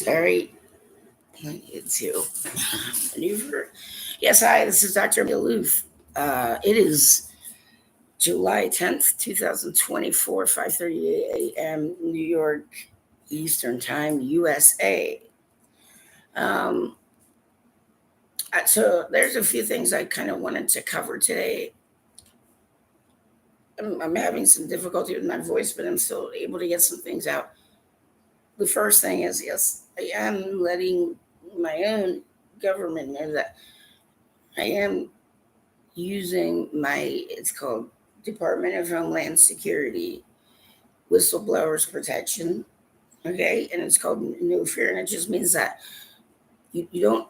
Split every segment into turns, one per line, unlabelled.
Sorry. It's you. Maneuver. Yes, hi, this is Dr. Lueth. It is July 10th, 2024, 5:38 a.m. New York Eastern Time, USA. Um, so there's a few things I kind of wanted to cover today. I'm having some difficulty with my voice, but I'm still able to get some things out. The first thing is, yes, I am letting my own government know that I am using it's called Department of Homeland Security Whistleblowers Protection. Okay. And it's called No Fear. And it just means that you don't,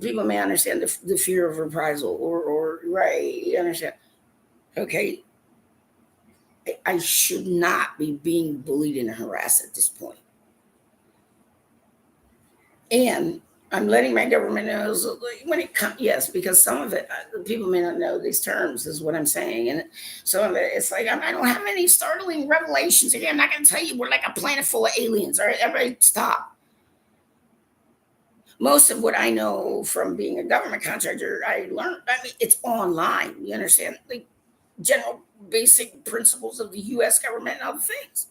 people may understand the fear of reprisal or right. You understand. Okay. I should not be being bullied and harassed at this point. And I'm letting my government know when it comes, yes, because some of it, people may not know these terms, is what I'm saying. And some of it, it's like, I don't have any startling revelations. Again, I'm not going to tell you we're like a planet full of aliens. All right, everybody stop. Most of what I know from being a government contractor, I learned, it's online. You understand? Like general basic principles of the U.S. government and other things.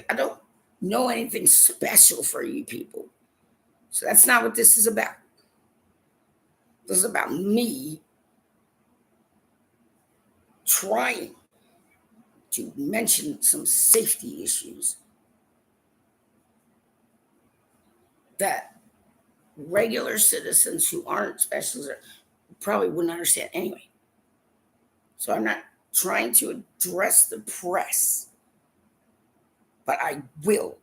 I don't know anything special for you people. So that's not what this is about. This is about me trying to mention some safety issues that regular citizens who aren't specialists probably wouldn't understand anyway. So I'm not trying to address the press, but I will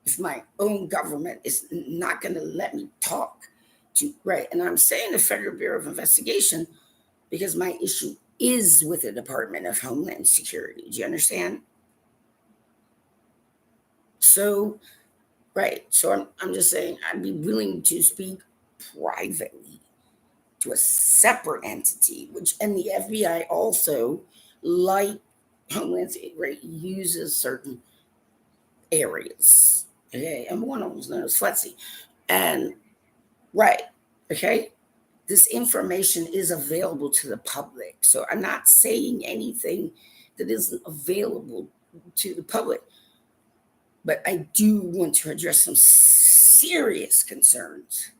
if my own government is not going to let me talk to, right? And I'm saying the Federal Bureau of Investigation because my issue is with the Department of Homeland Security. Do you understand? So, right. So I'm just saying I'd be willing to speak privately to a separate entity, and the FBI also, like Homeland Security, right, uses certain areas. Okay. And one of them is known as FLETC. And right. Okay. This information is available to the public. So I'm not saying anything that isn't available to the public. But I do want to address some serious concerns.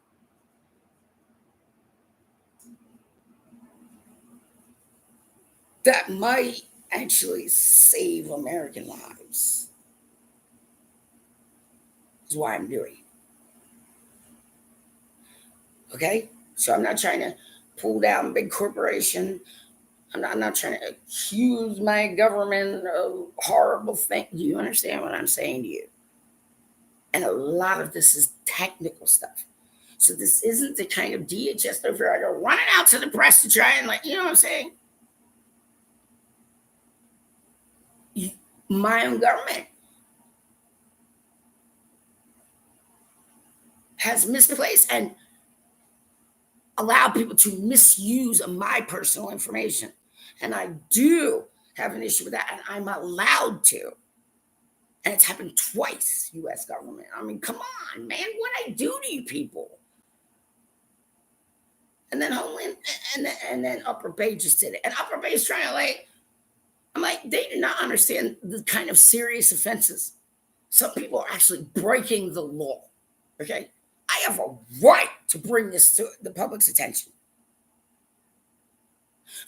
That might actually save American lives. Is why I'm doing it. Okay? So I'm not trying to pull down big corporation. I'm not trying to accuse my government of horrible things. Do you understand what I'm saying to you? And a lot of this is technical stuff. So this isn't the kind of DHS over I go running out to the press to try and you know what I'm saying? My own government has misplaced and allowed people to misuse my personal information. And I do have an issue with that, and I'm allowed to. And it's happened twice, U.S. government. I mean, come on, man, what I do to you people? And then Homeland, and then Upper Bay just did it. And Upper Bay is trying to I'm like, they do not understand the kind of serious offenses. Some people are actually breaking the law. Okay? I have a right to bring this to the public's attention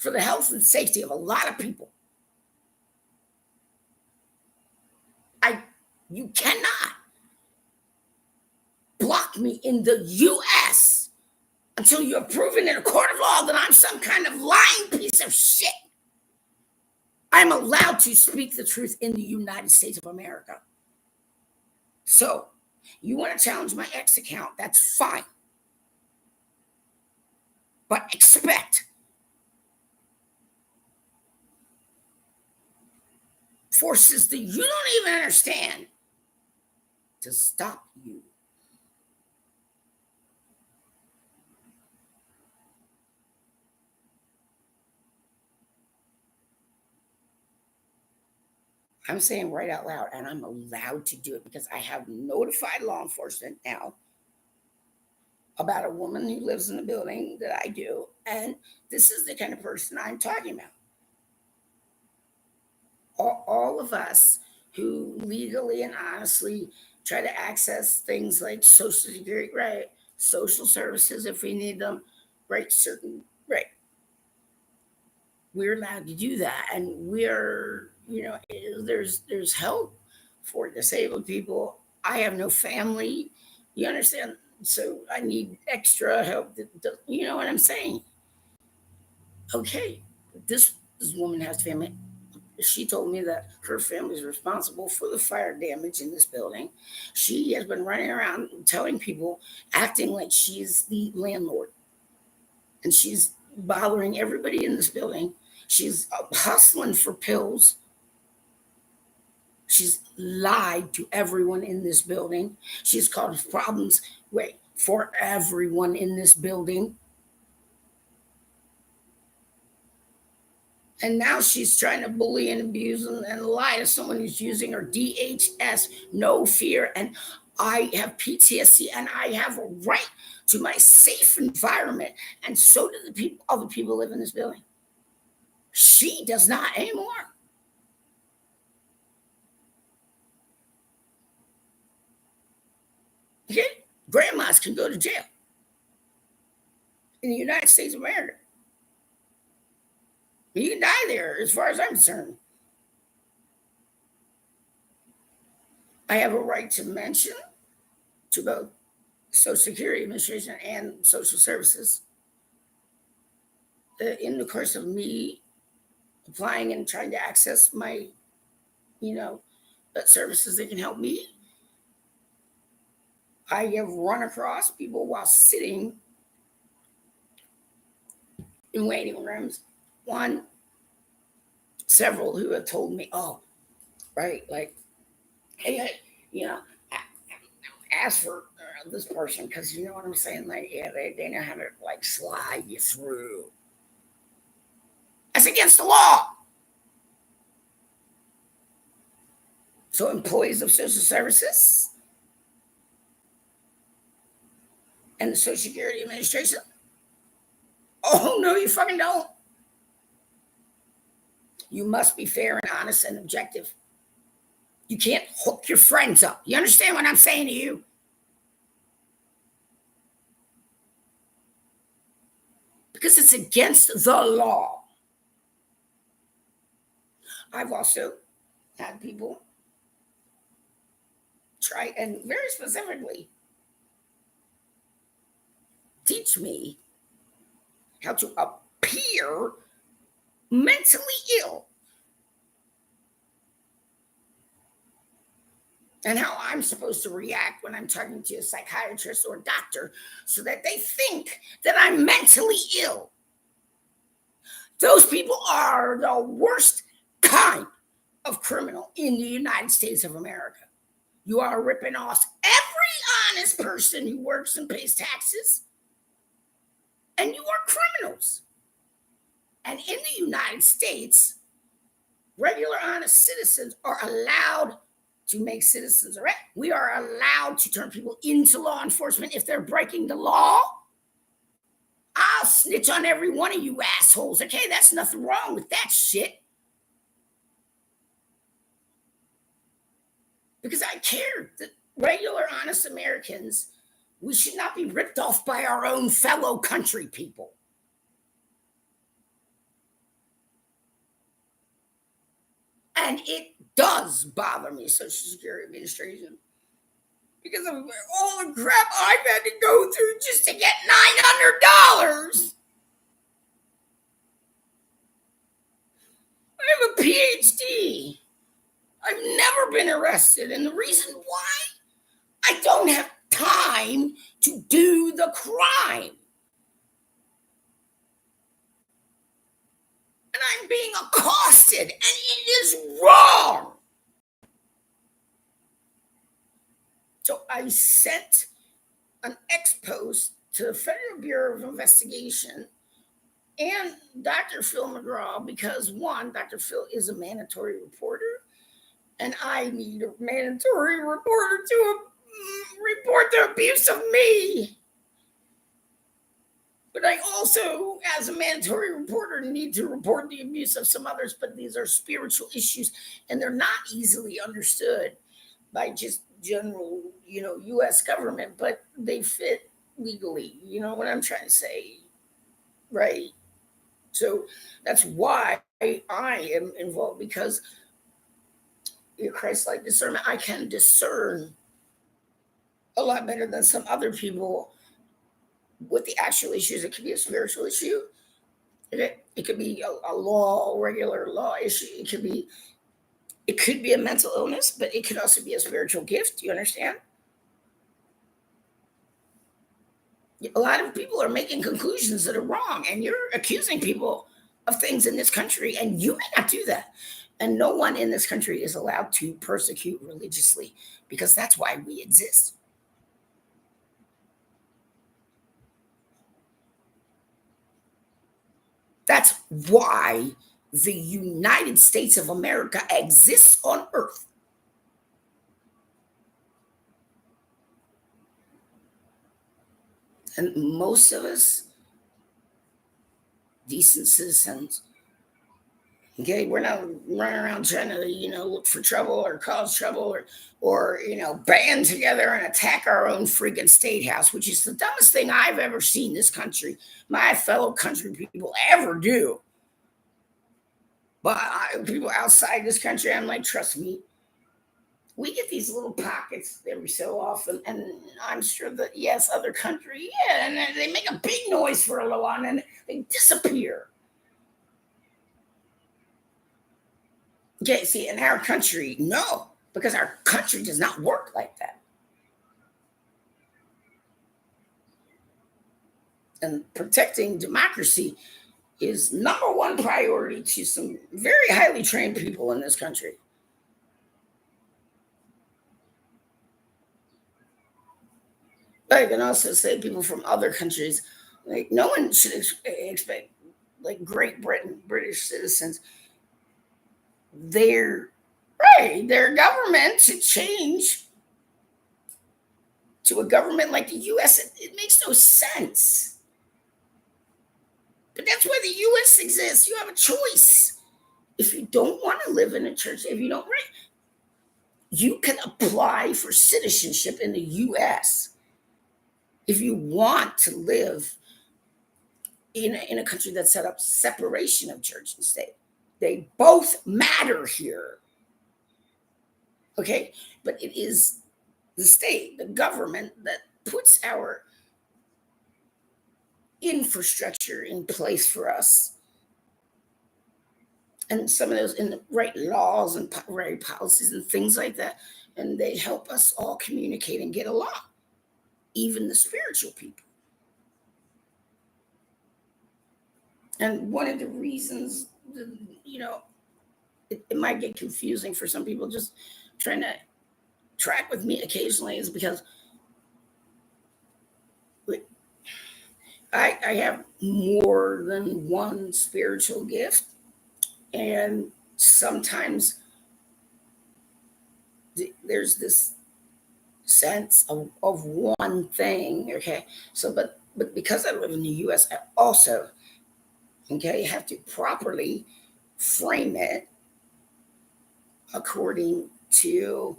for the health and safety of a lot of people. You cannot block me in the U.S. until you have proven in a court of law that I'm some kind of lying piece of shit. I'm allowed to speak the truth in the United States of America. So, you want to challenge my X account, that's fine. But expect forces that you don't even understand to stop you. I'm saying right out loud, and I'm allowed to do it because I have notified law enforcement now about a woman who lives in the building that I do. And this is the kind of person I'm talking about. All of us who legally and honestly try to access things like Social Security, right? Social services if we need them, right? Right. We're allowed to do that. And there's help for disabled people. I have no family. You understand? So I need extra help. You know what I'm saying? Okay, this woman has family. She told me that her family is responsible for the fire damage in this building. She has been running around telling people, acting like she's the landlord, and she's bothering everybody in this building. She's hustling for pills. She's lied to everyone in this building. She's caused problems, for everyone in this building. And now she's trying to bully and abuse and lie to someone who's using her DHS, no fear. And I have PTSD and I have a right to my safe environment. And so do the people, other people who live in this building. She does not anymore. Okay? Grandmas can go to jail in the United States of America. You can die there, as far as I'm concerned. I have a right to mention to both Social Security Administration and social services in the course of me applying and trying to access my, services that can help me. I have run across people while sitting in waiting rooms. Several who have told me, oh, right, like, hey, ask for this person because you know what I'm saying? Like, yeah, they know how to like slide you through. That's against the law. So employees of social services and the Social Security Administration, oh, no, you fucking don't. You must be fair and honest and objective. You can't hook your friends up. You understand what I'm saying to you? Because it's against the law. I've also had people try, and very specifically, teach me how to appear mentally ill and how I'm supposed to react when I'm talking to a psychiatrist or a doctor so that they think that I'm mentally ill. Those people are the worst kind of criminal in the United States of America. You are ripping off every honest person who works and pays taxes, and you are criminals. And in the United States, regular honest citizens are allowed to make citizens arrest. We are allowed to turn people into law enforcement if they're breaking the law. I'll snitch on every one of you assholes. Okay, that's nothing wrong with that shit. Because I care that regular honest Americans, we should not be ripped off by our own fellow country people. And it does bother me, Social Security Administration, because of all the crap I've had to go through just to get $900. I have a PhD. I've never been arrested. And the reason why? I don't have time to do the crime. And I'm being accosted, and it is wrong. So I sent an ex-post to the Federal Bureau of Investigation and Dr. Phil McGraw because, one, Dr. Phil is a mandatory reporter, And I need a mandatory reporter to report the abuse of me. But I also, as a mandatory reporter, need to report the abuse of some others. But these are spiritual issues, and they're not easily understood by just general, U.S. government, but they fit legally. You know what I'm trying to say, right? So that's why I am involved, because your Christ-like discernment, I can discern a lot better than some other people with the actual issues. It could be a spiritual issue. It could be a regular law issue. It could be a mental illness, but it could also be a spiritual gift. Do you understand? A lot of people are making conclusions that are wrong, and you're accusing people of things in this country, and you may not do that. And no one in this country is allowed to persecute religiously, because that's why we exist. That's why the United States of America exists on earth. And most of us, decent citizens, okay, we're not running around trying to, look for trouble or cause trouble or band together and attack our own freaking state house, which is the dumbest thing I've ever seen this country, my fellow country people ever do. But people outside this country, I'm like, trust me, we get these little pockets every so often, and I'm sure that, yes, other country, yeah, and they make a big noise for a little while, and then they disappear. Okay, see, in our country, no, because our country does not work like that. And protecting democracy is number one priority to some very highly trained people in this country. But I can also say people from other countries, like no one should expect, like Great Britain, British citizens, their their government to change to a government like the U.S. It makes no sense. But that's why the U.S. exists. You have a choice. If you don't want to live in a church, if you don't, right, you can apply for citizenship in the U.S. if you want to live in a country that set up separation of church and state. They both matter here. Okay, but it is the state, the government, that puts our infrastructure in place for us. And some of those in the right laws and right policies and things like that. And they help us all communicate and get along, even the spiritual people. And one of the reasons, it might get confusing for some people just trying to track with me occasionally, is because I have more than one spiritual gift. And sometimes there's this sense of one thing. Okay. So, but because I live in the US, I also, okay, have to properly frame it according to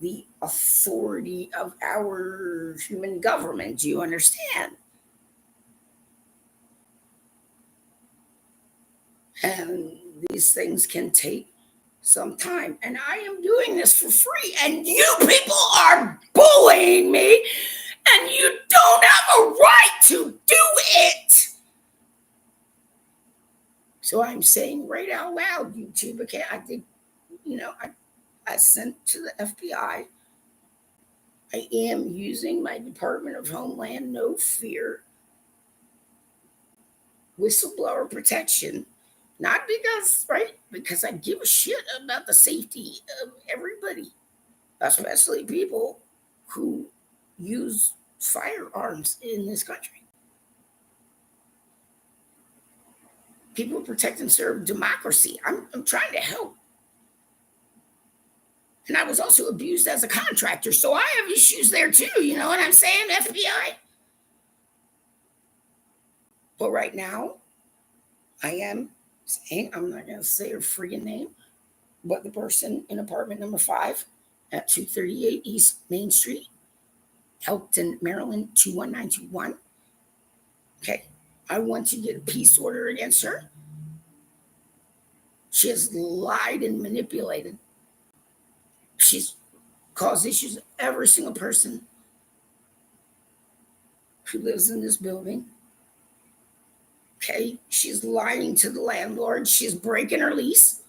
the authority of our human government. Do you understand? And these things can take some time. And I am doing this for free. And you people are bullying me. And you don't have a right to do it. So I'm saying right out loud, YouTube, okay, I did, I sent to the FBI. I am using my Department of Homeland No Fear whistleblower protection, not because, right, because I give a shit about the safety of everybody, especially people who use firearms in this country. People protect and serve democracy. I'm trying to help. And I was also abused as a contractor. So I have issues there too. You know what I'm saying, FBI? But right now, I am saying, I'm not going to say her friggin' name, but the person in apartment number 5 at 238 East Main Street, Elkton, Maryland, 21921. Okay. I want to get a peace order against her. She has lied and manipulated. She's caused issues with every single person who lives in this building. Okay. She's lying to the landlord. She's breaking her lease.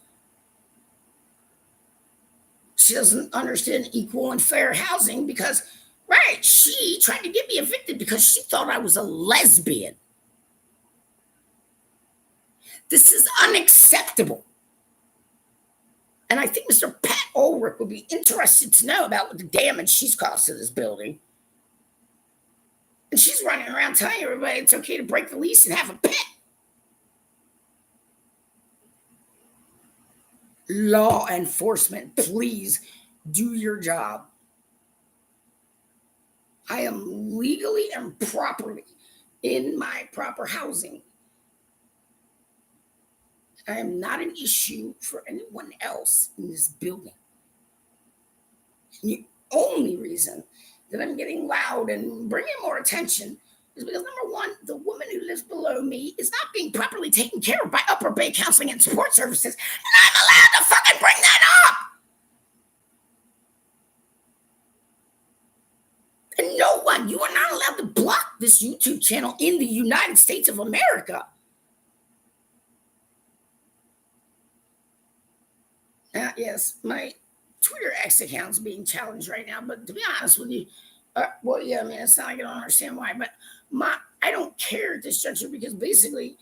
She doesn't understand equal and fair housing because, right, she tried to get me evicted because she thought I was a lesbian. This is unacceptable. And I think Mr. Pat Ulrich would be interested to know about what the damage she's caused to this building. And she's running around telling everybody it's okay to break the lease and have a pet. Law enforcement, please do your job. I am legally and properly in my proper housing. I am not an issue for anyone else in this building. And the only reason that I'm getting loud and bringing more attention is because, number one, the woman who lives below me is not being properly taken care of by Upper Bay Counseling and Support Services, and I'm allowed to fucking bring that up. And no one, you are not allowed to block this YouTube channel in the United States of America. Yes, my Twitter X account is being challenged right now, but to be honest with you, well, yeah, I mean, it's not like I don't understand why, but I don't care at this juncture because basically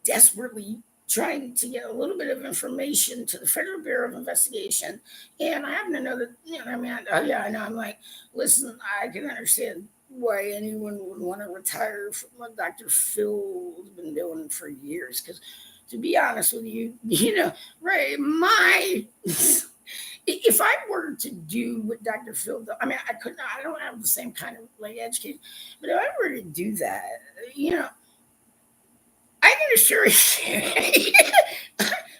desperately trying to get a little bit of information to the Federal Bureau of Investigation. And I happen to know that, you know, I mean, I know. I'm like, listen, I can understand why anyone would want to retire from what Dr. Phil has been doing for years. Because to be honest with you, you know, right, if I were to do what Dr. Phil does, I mean, I don't have the same kind of like education, but if I were to do that, you know, I can assure you,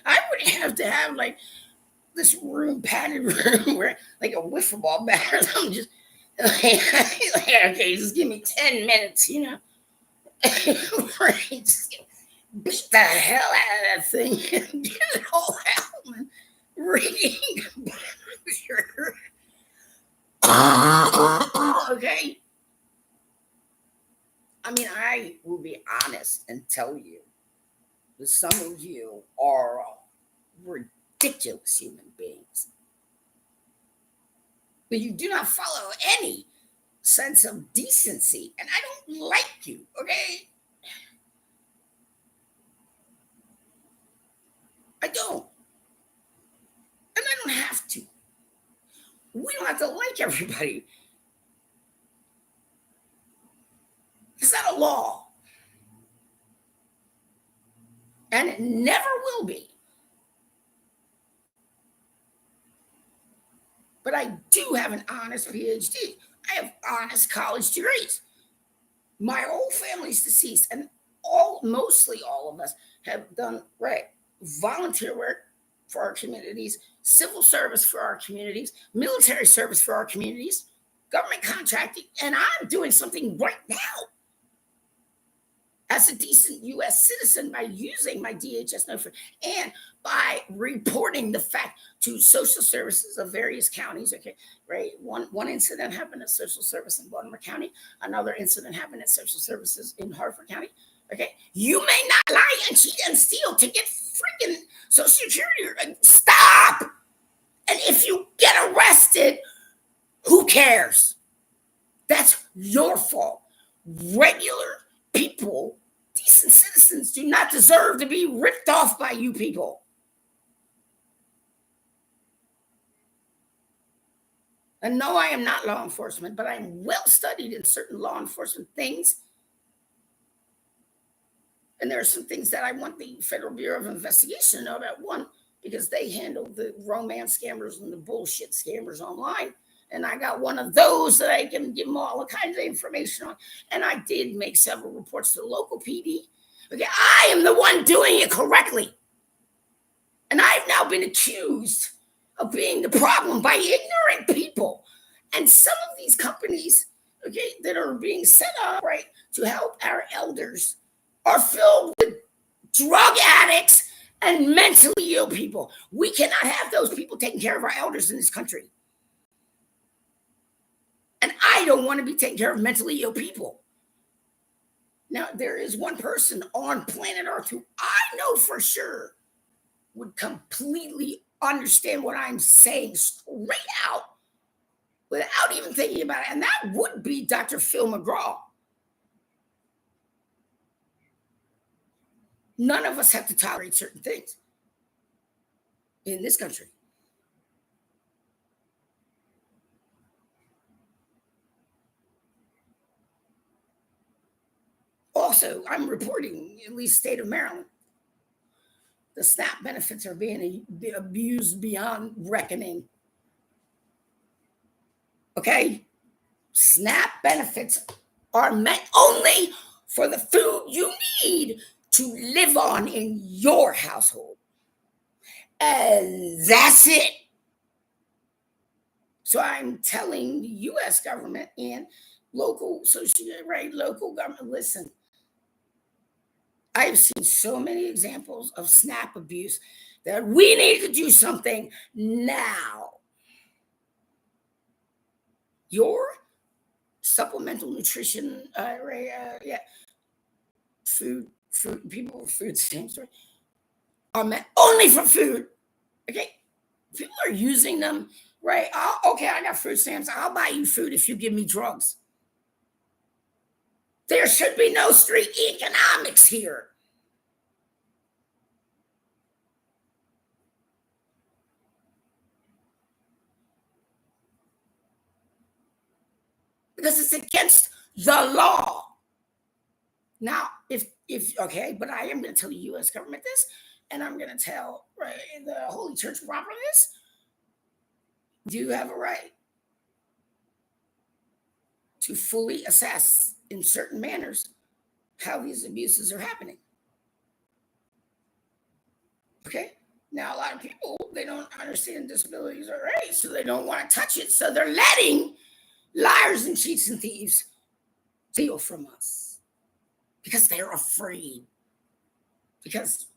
I would have to have like this padded room where like a wiffle ball bat or something. Just like, okay, just give me 10 minutes, you know, right? Just beat the hell out of that thing and get it all out and reading. Okay. I mean, I will be honest and tell you that some of you are ridiculous human beings. But you do not follow any sense of decency, and I don't like you, okay? I don't. And I don't have to. We don't have to like everybody. It's not a law. And it never will be. But I do have an honest PhD. I have honest college degrees. My whole family's deceased, and mostly all of us have done volunteer work for our communities, civil service for our communities, military service for our communities, government contracting, and I'm doing something right now as a decent U.S. citizen by using my DHS number and by reporting the fact to social services of various counties. Okay, right. One incident happened at social service in Baltimore County. Another incident happened at social services in Harford County. Okay, you may not lie and cheat and steal to get freaking Social Security. Stop. And if you get arrested, who cares? That's your fault. Regular people, decent citizens, do not deserve to be ripped off by you people. And no, I am not law enforcement, but I'm well studied in certain law enforcement things. And there are some things that I want the Federal Bureau of Investigation to know about. One, because they handle the romance scammers and the bullshit scammers online. And I got one of those that I can give them all kinds of information on. And I did make several reports to the local PD. Okay, I am the one doing it correctly. And I've now been accused of being the problem by ignorant people. And some of these companies, okay, that are being set up, right, to help our elders are filled with drug addicts and mentally ill people. We cannot have those people taking care of our elders in this country. And I don't want to be taking care of mentally ill people. Now, there is one person on planet Earth who I know for sure would completely understand what I'm saying straight out without even thinking about it. And that would be Dr. Phil McGraw. None of us have to tolerate certain things in this country. Also, I'm reporting, at least state of Maryland, the SNAP benefits are being abused beyond reckoning. Okay? SNAP benefits are meant only for the food you need to live on in your household. And that's it. So I'm telling the U.S. government and local government, listen, I've seen so many examples of SNAP abuse that we need to do something now. Your supplemental nutrition, food people with food stamps are meant only for food. Okay, people are using them, right? Okay, I got food stamps. I'll buy you food if you give me drugs. There should be no street economics here. Because it's against the law. Now, if okay, but I am going to tell the U.S. government this, and I'm going to tell the Holy Church proper this. Do you have a right to fully assess in certain manners how these abuses are happening? Okay. Now, a lot of people, they don't understand disabilities or race, so they don't want to touch it. So they're letting liars and cheats and thieves steal from us because they're afraid. Because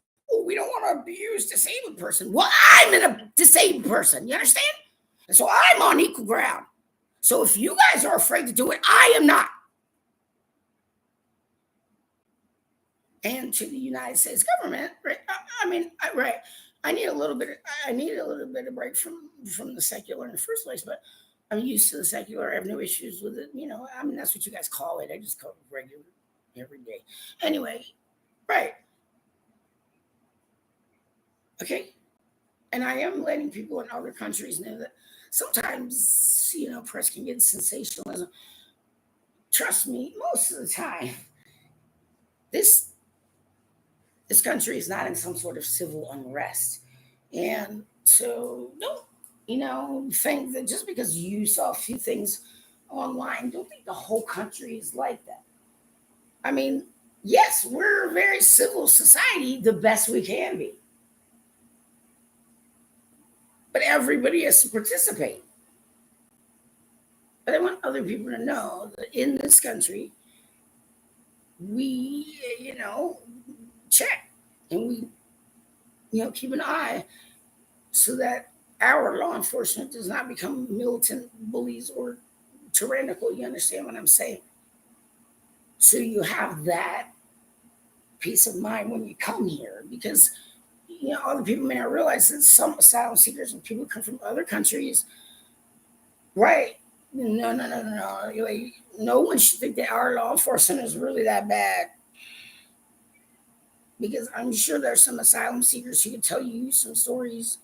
we don't want to abuse disabled person. Well, I'm a disabled person. You understand? And so I'm on equal ground. So if you guys are afraid to do it, I am not. And to the United States government, right? I need a little bit of break from the secular in the first place, but I'm used to the secular. I have no issues with it. That's what you guys call it. I just call it regular every day. Anyway, right. Okay. And I am letting people in other countries know that sometimes, press can get sensationalism. Trust me, most of the time, this country is not in some sort of civil unrest. And so don't, think that just because you saw a few things online, don't think the whole country is like that. I mean, yes, we're a very civil society, the best we can be. But everybody has to participate. But I want other people to know that in this country, we, check and we, keep an eye so that our law enforcement does not become militant bullies or tyrannical. You understand what I'm saying? So you have that peace of mind when you come here, because other people may not realize that some asylum seekers and people come from other countries, right? No. No one should think that our law enforcement is really that bad, because I'm sure there's some asylum seekers who can tell you some stories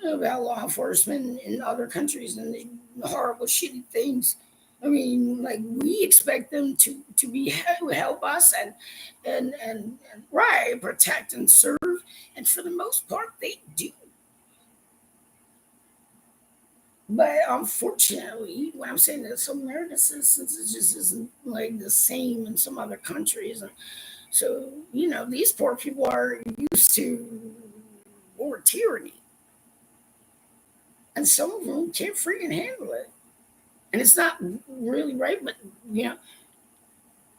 about law enforcement in other countries and the horrible, shitty things I mean, like we expect them to be help us and right, protect and serve, and for the most part they do. But unfortunately, what I'm saying is some American citizens it just isn't like the same in some other countries, and so these poor people are used to more tyranny, and some of them can't freaking handle it, and it's not really right, but you know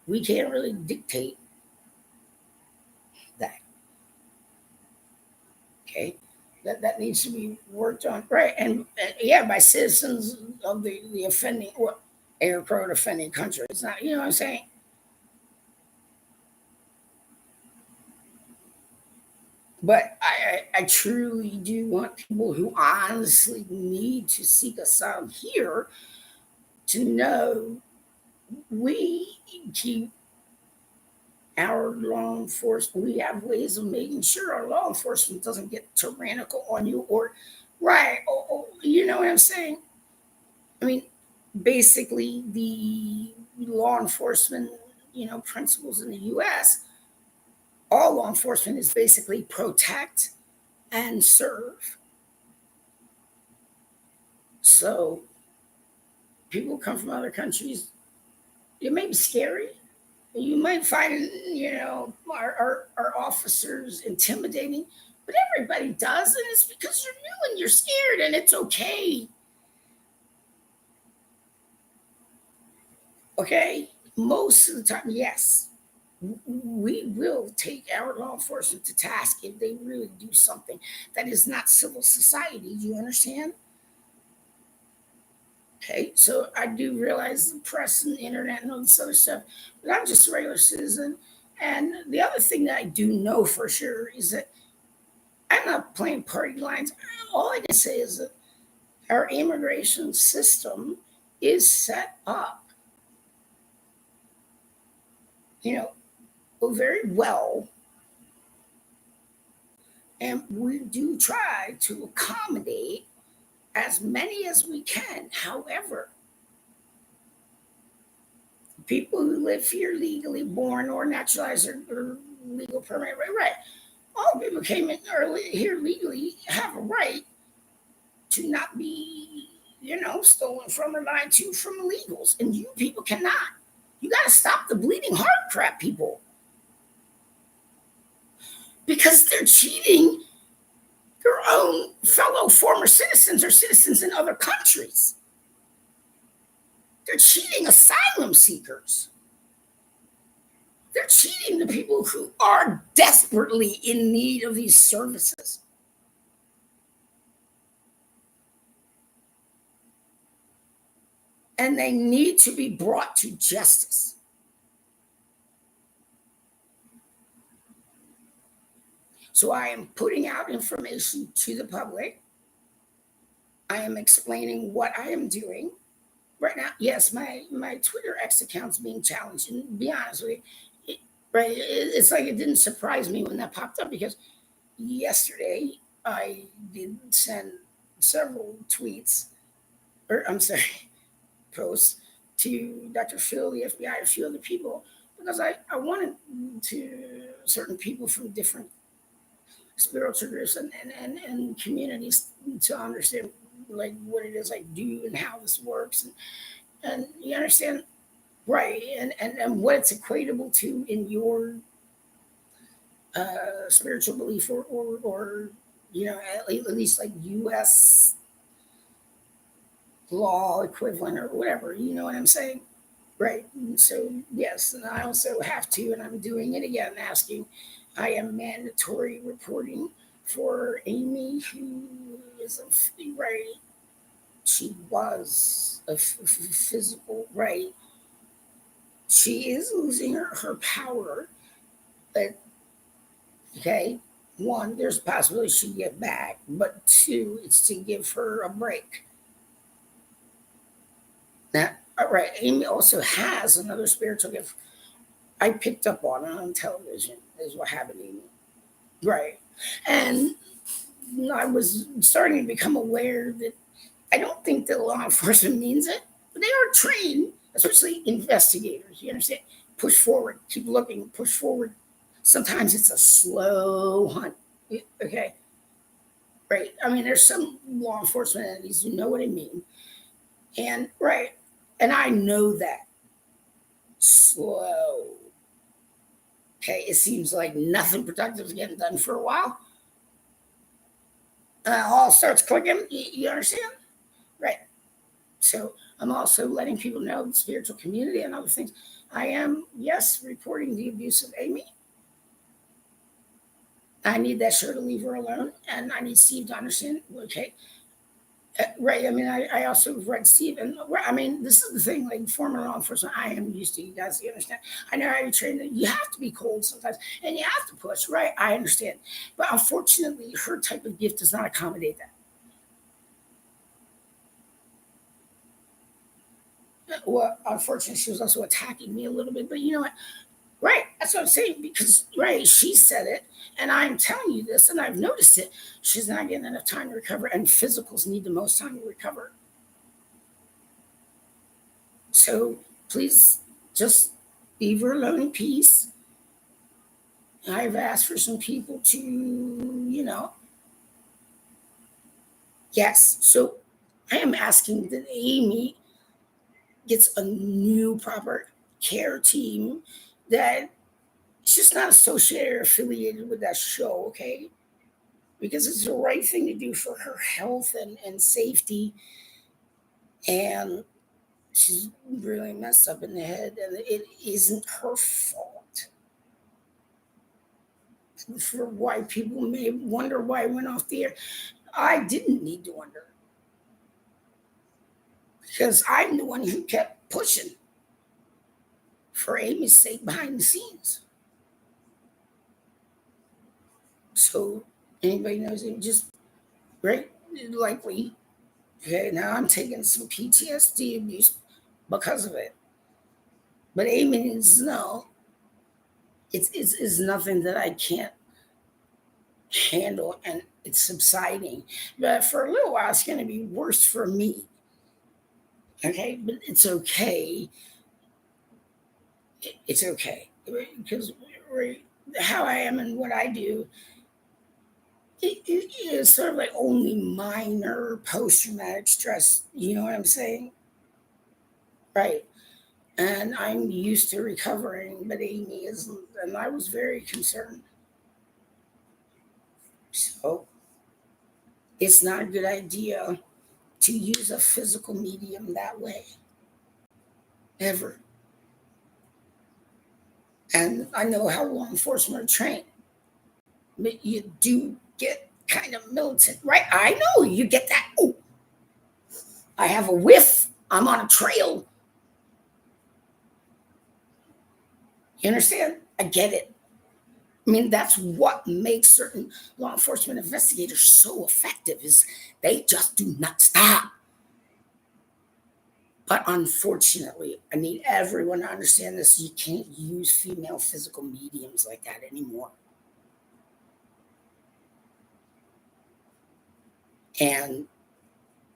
we can't really dictate that. Okay, that needs to be worked on, right? And yeah, by citizens of the offending or air quote offending country. It's not, what I'm saying. But I truly do want people who honestly need to seek asylum here to know we keep our law enforcement, we have ways of making sure our law enforcement doesn't get tyrannical on you or, right, you know what I'm saying? I mean, basically, the law enforcement, principles in the US, all law enforcement is basically protect and serve. So people come from other countries, it may be scary. You might find, our officers intimidating, but everybody does, and it's because you're new and you're scared, and it's okay. Okay? Most of the time, yes. We will take our law enforcement to task if they really do something that is not civil society. Do you understand? Okay, so I do realize the press and the internet and all this other stuff, but I'm just a regular citizen. And the other thing that I do know for sure is that I'm not playing party lines. All I can say is that our immigration system is set up, very well. And we do try to accommodate as many as we can. However, people who live here legally, born or naturalized or legal permanent, right. All people came in early here legally have a right to not be, stolen from or lied to from illegals. And you people cannot. You got to stop the bleeding heart crap, people. Because they're cheating their own fellow former citizens or citizens in other countries. They're cheating asylum seekers. They're cheating the people who are desperately in need of these services. And they need to be brought to justice. So I am putting out information to the public. I am explaining what I am doing. Right now, yes, my Twitter X account's being challenged. And to be honest with you, it's like it didn't surprise me when that popped up because yesterday I did send several tweets, or I'm sorry, posts to Dr. Phil, the FBI, a few other people, because I wanted to certain people from different spiritual groups and communities to understand like what it is I do and how this works and you understand, right, and what it's equatable to in your spiritual belief or at least like US law equivalent or whatever, you know what I'm saying, right? And so yes, and I also have to, and I'm doing it again, asking. I am mandatory reporting for Amy, who is right. She was a physical, right. She is losing her power, but okay. One, there's a possibility she'd get back, but two, it's to give her a break. Now, all right, Amy also has another spiritual gift. I picked up on television, is what happened to Amy. Right. And I was starting to become aware that I don't think that law enforcement means it, but they are trained, especially investigators. You understand? Push forward, keep looking, push forward. Sometimes it's a slow hunt. Okay, right. I mean, there's some law enforcement entities who know what I mean, and right, and I know that slow. Okay, it seems like nothing productive is getting done for a while. All starts clicking. You understand? Right. So I'm also letting people know the spiritual community and other things. I am, yes, reporting the abuse of Amy. I need that show to leave her alone, and I need Steve to understand. Okay, right. I mean, I also read Steve, and I mean, this is the thing. Like former law enforcement, I am used to. You guys, you understand? I know how you train. You have to be cold sometimes, and you have to push. Right? I understand, but unfortunately, her type of gift does not accommodate that. Well, unfortunately, she was also attacking me a little bit. But you know what? Right. That's what I'm saying. Because, right, she said it. And I'm telling you this, and I've noticed it. She's not getting enough time to recover. And physicals need the most time to recover. So please just leave her alone in peace. I've asked for some people to, yes. So I am asking that Amy gets a new proper care team that it's just not associated or affiliated with that show, okay? Because it's the right thing to do for her health and safety. And she's really messed up in the head, and it isn't her fault. For why people may wonder why I went off the air, I didn't need to wonder because I'm the one who kept pushing for Amy's sake behind the scenes. So anybody knows it, just right, likely. Okay, now I'm taking some PTSD abuse because of it. But Amy needs to know it's nothing that I can't handle, and it's subsiding. But for a little while, it's going to be worse for me. Okay, but it's okay. It's okay because how I am and what I do, it is sort of like only minor post-traumatic stress. You know what I'm saying? Right. And I'm used to recovering, but Amy isn't, and I was very concerned. So it's not a good idea to use a physical medium that way, ever. And I know how law enforcement are trained, but you do get kind of militant, right? I know you get that. Oh, I have a whiff. I'm on a trail. You understand? I get it. I mean, that's what makes certain law enforcement investigators so effective is they just do not stop. But unfortunately, I need everyone to understand this. You can't use female physical mediums like that anymore. And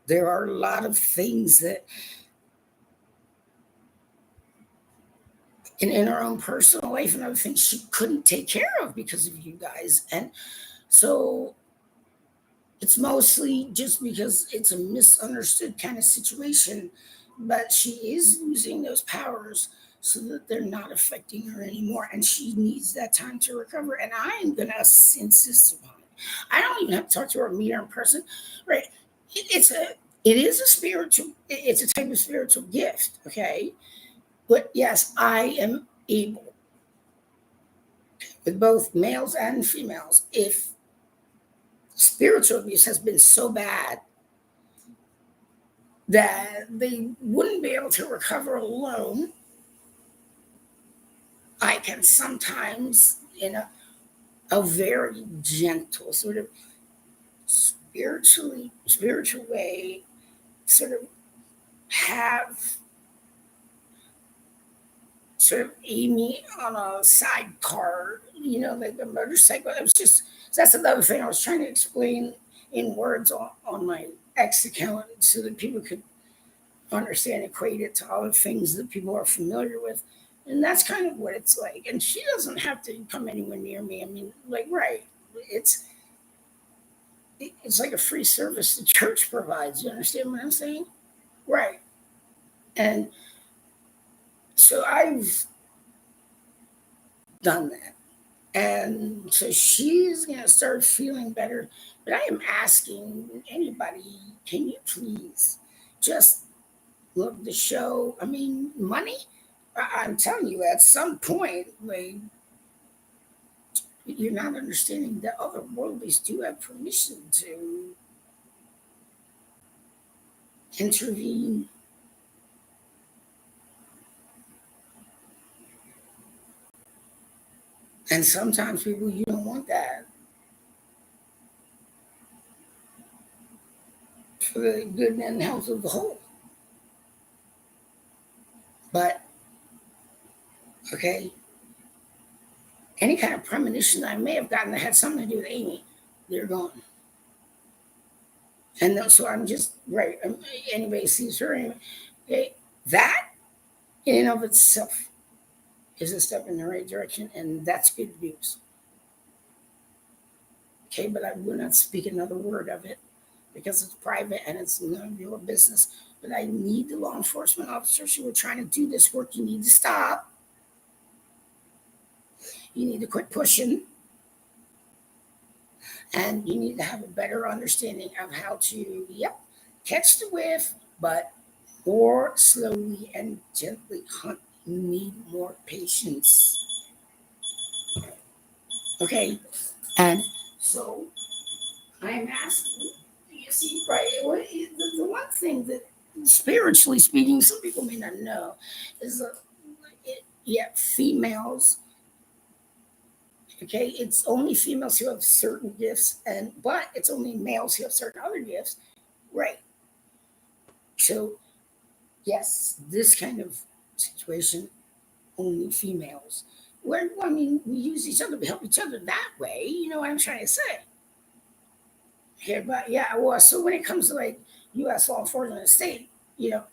there are a lot of things that in her own personal life and other things she couldn't take care of because of you guys. And so it's mostly just because it's a misunderstood kind of situation, but she is losing those powers so that they're not affecting her anymore. And she needs that time to recover. And I am going to insist upon it. I don't even have to talk to her or meet her in person, right? It is a spiritual, it's a type of spiritual gift, okay? But yes, I am able with both males and females. If spiritual abuse has been so bad that they wouldn't be able to recover alone, I can sometimes, in a very gentle, sort of spiritual way, sort of have sort of Amy on a sidecar, like a motorcycle. It was just, that's another thing I was trying to explain in words on my X account so that people could understand, equate it to other things that people are familiar with. And that's kind of what it's like. And she doesn't have to come anywhere near me. I mean, like, right. It's it's like a free service the church provides. You understand what I'm saying? Right. And so I've done that. And so she's going to start feeling better. But I am asking anybody, can you please just look the show? I mean, money, I'm telling you, at some point, like, you're not understanding that other worldlies do have permission to intervene. And sometimes people, you don't want that for the good and health of the whole. But, okay, any kind of premonition I may have gotten that had something to do with Amy, they're gone. And so I'm just, right, anybody sees her, anyway, okay, that in and of itself is a step in the right direction, and that's good news. Okay, but I will not speak another word of it because it's private and it's none of your business. But I need the law enforcement officers who are trying to do this work. You need to stop. You need to quit pushing. And you need to have a better understanding of how to, yep, catch the whiff, but more slowly and gently hunt. You need more patience. Okay? And so I'm asking, you see, right? The one thing that, spiritually speaking, some people may not know is that, yeah, females. Okay, it's only females who have certain gifts, but it's only males who have certain other gifts, right? So, yes, this kind of situation, only females. Where I mean, we use each other to help each other that way. You know what I'm trying to say? Yeah, but yeah, well, so when it comes to like U.S. law enforcement and state, you know,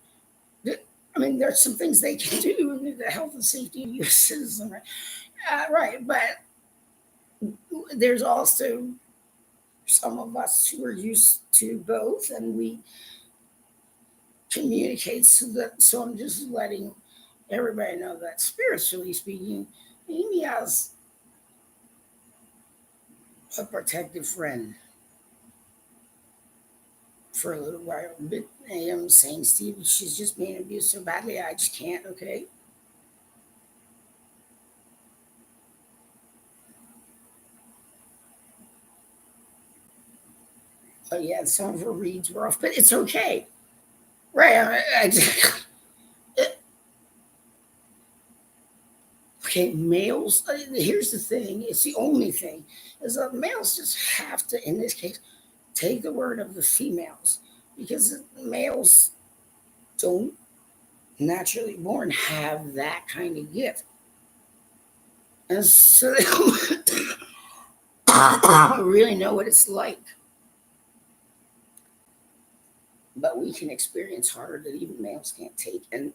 I mean, there's some things they can do in the health and safety of U.S. citizens, right? Right, but there's also some of us who are used to both, and we communicate so that. So I'm just letting everybody know that spiritually speaking, Amy has a protective friend for a little while. But I am saying, Steve, she's just being abused so badly, I just can't. Okay. Oh yeah, some of her reads were off, but it's okay. Right. Okay, males. Here's the thing. It's the only thing is that males just have to, in this case, take the word of the females because males don't naturally born have that kind of gift, and so they don't really know what it's like. But we can experience horror that even males can't take, and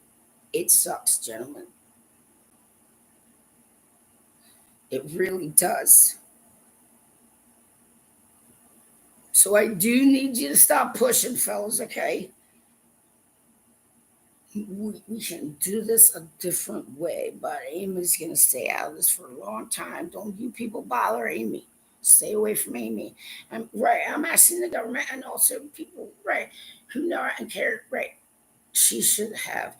it sucks, gentlemen. It really does. So I do need you to stop pushing, fellas, okay? We can do this a different way, but Amy's going to stay out of this for a long time. Don't you people bother Amy. Stay away from Amy. Right. I'm asking the government and also people, right, who know and care, right. She should have,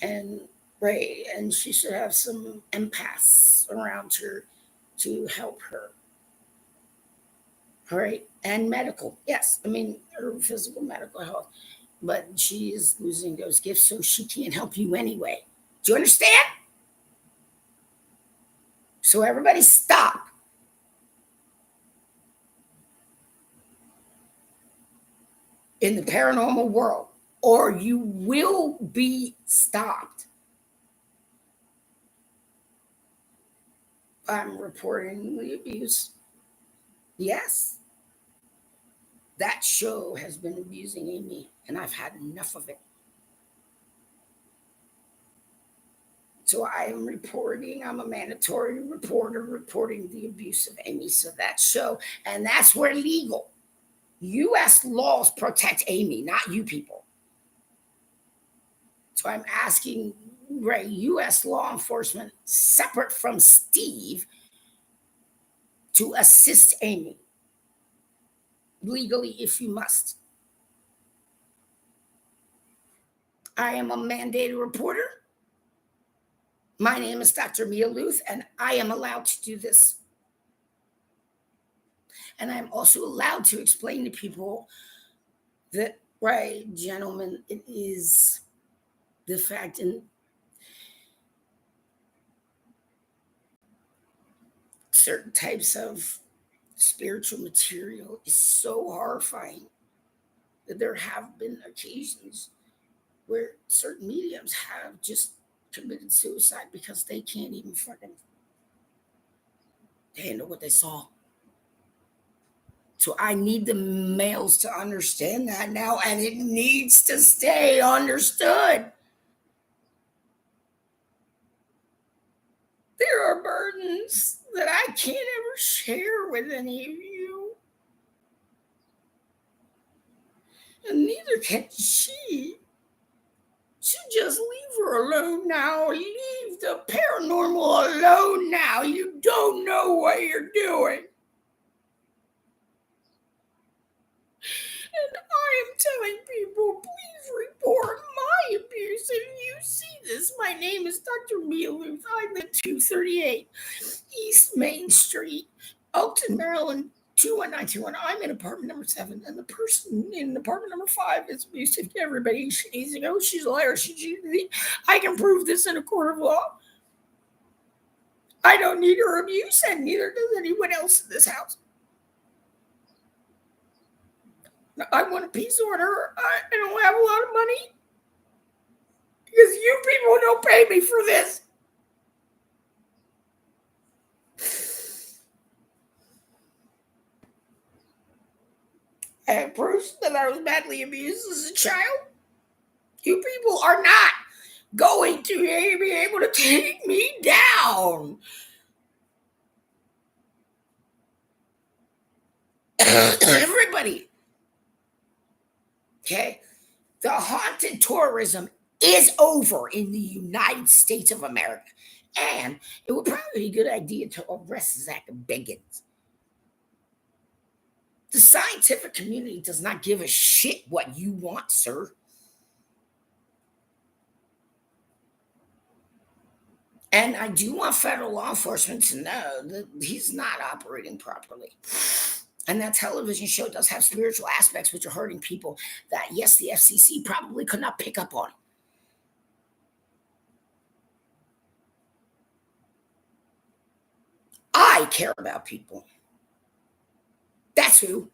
and right, and she should have some empaths around her to help her. All right. And medical, yes. I mean, her physical medical health, but she is losing those gifts, so she can't help you anyway. Do you understand? So everybody stop. In the paranormal world, or you will be stopped. I'm reporting the abuse. Yes, that show has been abusing Amy, and I've had enough of it. So I am reporting, I'm a mandatory reporter reporting the abuse of Amy. So that's so, and that's where legal. U.S. laws protect Amy, not you people. So I'm asking U.S. law enforcement, separate from Steve, to assist Amy legally if you must. I am a mandated reporter. My name is Dr. Lueth, and I am allowed to do this. And I'm also allowed to explain to people that, right, gentlemen, it is the fact, and certain types of spiritual material is so horrifying that there have been occasions where certain mediums have just committed suicide because they can't even fucking handle what they saw. So I need the males to understand that now, and it needs to stay understood. There are burdens that I can't ever share with any of you. And neither can she. So just leave her alone now. Leave the paranormal alone now. You don't know what you're doing. And I am telling people, please report my abuse. If you see this, my name is Dr. Lueth. I live 238 East Main Street, Elkton, Maryland, 21921. I'm in apartment number 7, and the person in apartment number 5 is abusive to everybody. She needs to go. She's a liar. She's cheating. I can prove this in a court of law. I don't need her abuse, and neither does anyone else in this house. I want a peace order. I don't have a lot of money because you people don't pay me for this. I have proof that I was badly abused as a child. You people are not going to be able to take me down. Everybody. Okay? The haunted tourism is over in the United States of America. And it would probably be a good idea to arrest Zach Biggins. The scientific community does not give a shit what you want, sir. And I do want federal law enforcement to know that he's not operating properly. And that television show does have spiritual aspects which are hurting people that, yes, the FCC probably could not pick up on. I care about people. That's who.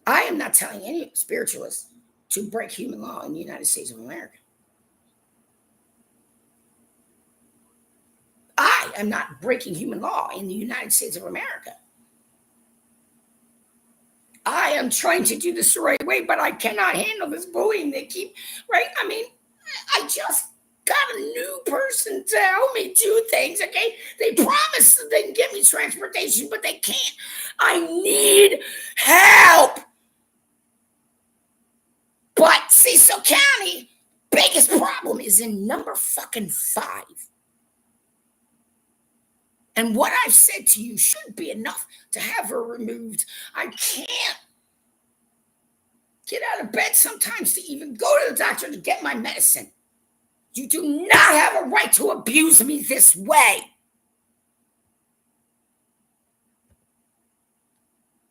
I am not telling any spiritualist to break human law in the United States of America. I am not breaking human law in the United States of America. I am trying to do this the right way, but I cannot handle this bullying they keep, right? I mean, I just got a new person to help me do things, okay? They promised that they can get me transportation, but they can't. I need help. But Cecil County, biggest problem is in number fucking 5. And what I've said to you should be enough to have her removed. I can't get out of bed sometimes to even go to the doctor to get my medicine. You do not have a right to abuse me this way.